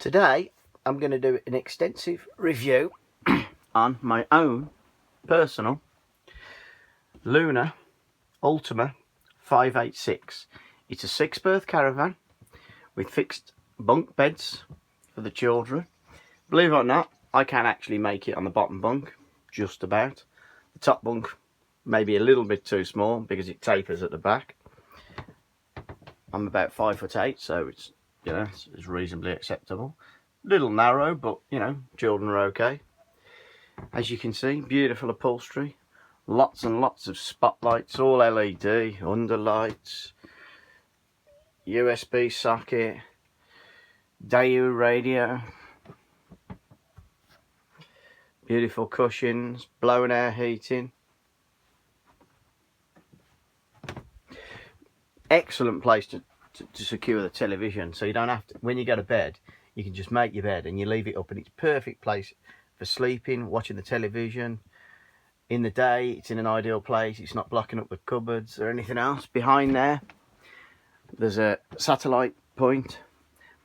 Today I'm going to do an extensive review on my own personal Lunar Ultima 586. It's a 6-berth caravan with fixed bunk beds for the children. Believe it or not, I can actually make it on the bottom bunk, just about. The top bunk maybe a little bit too small because it tapers at the back. I'm about 5'8", so it's, you know, it's reasonably acceptable. Little narrow, but you know, children are okay. As you can see, beautiful upholstery, lots and lots of spotlights, all LED, underlights, USB socket, Daewoo radio, beautiful cushions, blown air heating. Excellent place to secure the television, so you don't have to, when you go to bed, you can just make your bed and you leave it up, and it's a perfect place for sleeping, watching the television. In the day, it's in an ideal place. It's not blocking up the cupboards or anything else. Behind there, there's a satellite point,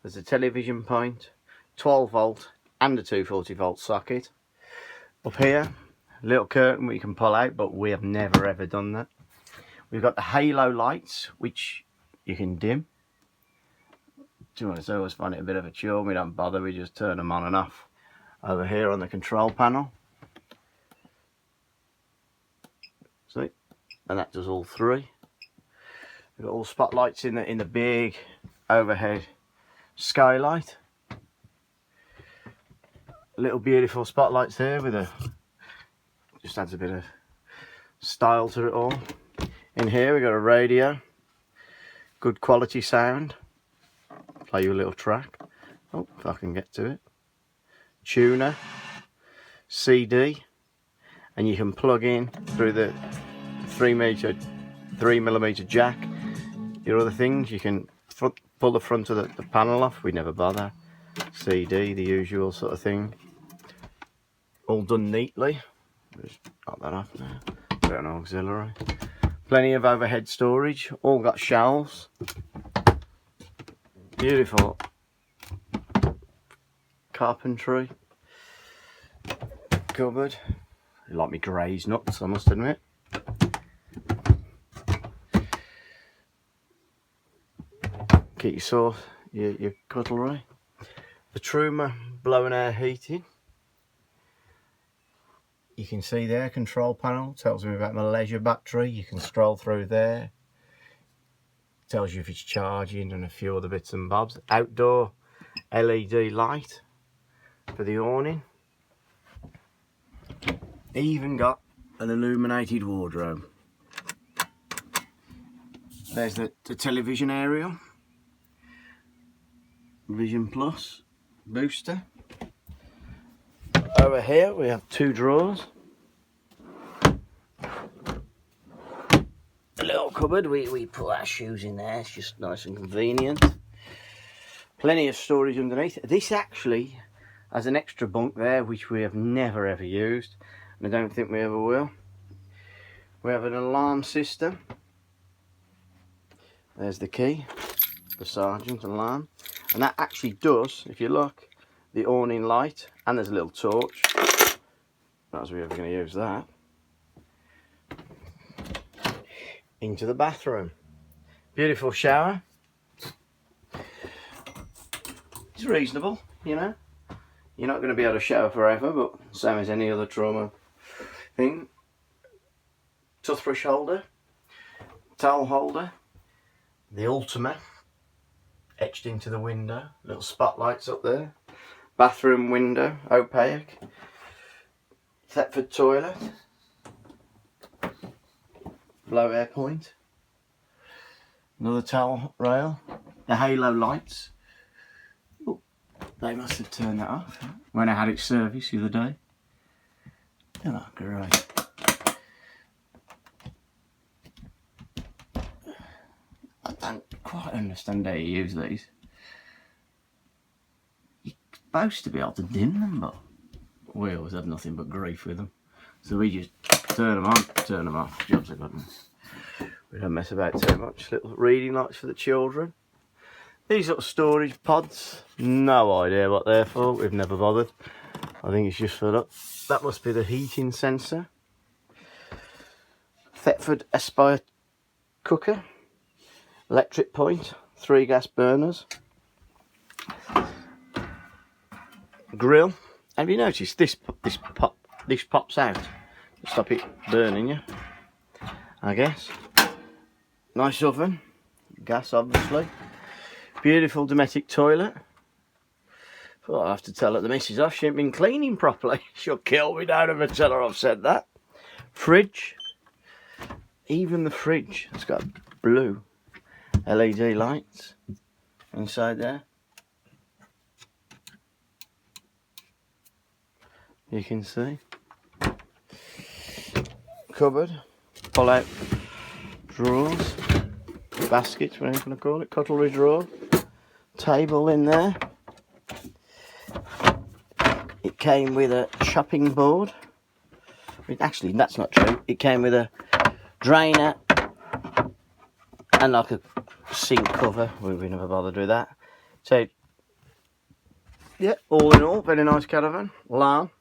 there's a television point, 12 volt and a 240 volt socket. Up here, a little curtain we can pull out, but we have never ever done that. We've got the halo lights, which you can dim. To be honest, I always find it a bit of a chore. We don't bother, we just turn them on and off over here on the control panel. See? And that does all three. We've got all spotlights in the big overhead skylight. Little beautiful spotlights there with just adds a bit of style to it all. In here we've got a radio, good quality sound. Play you a little track. Oh, if I can get to it. Tuner, CD, and you can plug in through the 3mm jack. Your other things, you can pull the front of the panel off. We never bother. CD, the usual sort of thing. All done neatly. Just got that off now. Got an auxiliary. Plenty of overhead storage. All got shelves. Beautiful carpentry. Cupboard. You like me greys nuts, I must admit. Keep your sauce, your cutlery. The Truma blown air heating. You can see there, control panel, tells me about my leisure battery. You can scroll through there. Tells you if it's charging and a few other bits and bobs. Outdoor LED light for the awning. Even got an illuminated wardrobe. There's the television aerial. Vision Plus booster. Over here we have 2 drawers. A little cupboard, we put our shoes in there, it's just nice and convenient. Plenty of storage underneath. This actually has an extra bunk there, which we have never ever used, and I don't think we ever will. We have an alarm system. There's the key, the sergeant alarm, and that actually does, if you look, the awning light, and there's a little torch. Not as we're ever going to use that. Into the bathroom. Beautiful shower. It's reasonable, you know. You're not going to be able to shower forever, but same as any other trauma thing. Toothbrush holder. Towel holder. The Ultima etched into the window. Little spotlights up there. Bathroom window, opaque. Thetford toilet. Blow air point. Another towel rail. The halo lights. Ooh, they must have turned that off when I had it serviced the other day. Oh, great. I don't quite understand how you use these. You're supposed to be able to dim them, but we always had nothing but grief with them. So we just turn them on, turn them off. Jobs are good. We don't mess about too much. Little reading lights for the children. These little storage pods, no idea what they're for. We've never bothered. I think it's just for that must be the heating sensor. Thetford Aspire cooker, electric point, 3 gas burners, grill. Have you noticed this pops out to stop it burning you, I guess. Nice oven, gas obviously. Beautiful domestic toilet. Well, I have to tell her the missus off, she ain't been cleaning properly. She'll kill me down if I tell her I've said that. Fridge. Even the fridge has got blue LED lights inside there. You can see. Cupboard. Pull out drawers. Baskets, whatever you want to call it. Cutlery drawer. Table in there. It came with a chopping board. Actually, that's not true. It came with a drainer and like a sink cover. We never bothered with that. So, yeah, all in all, very nice caravan. Larn.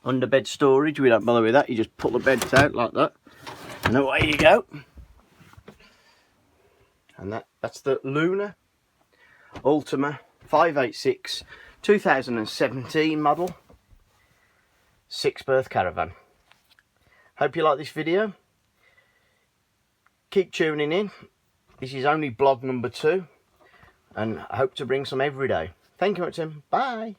Under bed storage, we don't bother with that. You just pull the beds out like that. And away you go. And that's the Lunar Ultima 586 2017 model 6-berth caravan. Hope you like this video. Keep tuning in. This is only blog number 2, and I hope to bring some every day. Thank you much, Tim. Bye.